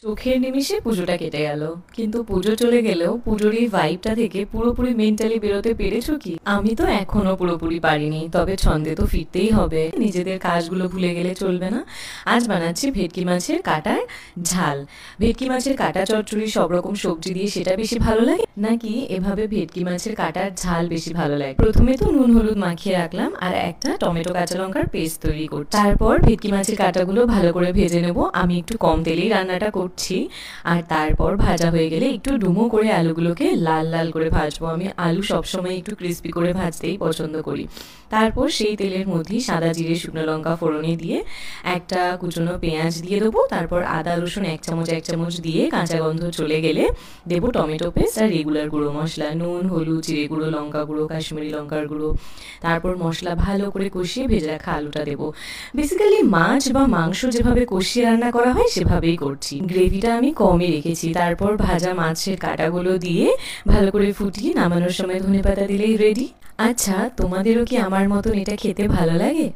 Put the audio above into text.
চোখের নিমিষে পুজোটা কেটে গেল, কিন্তু পুজো চলে গেলেও পুজোর এই ভাইবটা থেকে পুরোপুরি মেন্টালি বেরোতে পেরেছো কি? আমি তো এখনো পুরোপুরি পারিনি, তবে ছন্দে তো ফিরতেই হবে, নিজেদের কাজগুলো ভুলে গেলে চলবে না। আজ বানাচ্ছি ভেটকি মাছের কাটার ঝাল। ভেটকি মাছের কাটা চচ্চড়ি সব রকম সবজি দিয়ে সেটা বেশি ভালো লাগে, নাকি এভাবে ভেটকি মাছের কাটার ঝাল বেশি ভালো লাগে? প্রথমে তো নুন হলুদ মাখিয়ে রাখলাম আর একটা টমেটো কাঁচা লঙ্কার পেস্ট তৈরি করছি। তারপর ভেটকি মাছের কাটাগুলো ভালো করে ভেজে নেব। আমি একটু কম তেলেই রান্নাটা করছি। আর তারপর ভাজা হয়ে গেলে একটু ডুমো করে আলুগুলোকে লাল লাল করে ভাজবো। আমি আলু সবসময় একটু ক্রিস্পি করে ভাজতেই পছন্দ করি। তারপর সেই তেলের মধ্যেই সাদা জিরে শুকনো লঙ্কা ফোড়নে দিয়ে একটা কুচনো পেঁয়াজ দিয়ে দেবো। তারপর আদা রসুন এক চামচ দিয়ে কাঁচা গন্ধ চলে গেলে দেবো টমেটো পেস্ট আর রেগুলার গুঁড়ো মশলা, নুন হলুদ জিরে গুঁড়ো লঙ্কা গুঁড়ো কাশ্মীরি লঙ্কার গুঁড়ো। তারপর মশলা ভালো করে কষিয়ে ভেজে রাখা আলুটা দেবো। বেসিক্যালি মাছ বা মাংস যেভাবে কষিয়ে রান্না করা হয় সেভাবেই করছি। গ্রেভিটা আমি কমই রেখেছি। তারপর ভাজা মাছের কাটাগুলো দিয়ে ভালো করে ফুটিয়ে নামানোর সময় ধনেপাতা দিলেই রেডি। আচ্ছা, তোমাদেরও কি আমার মতন এটা খেতে ভালো লাগে?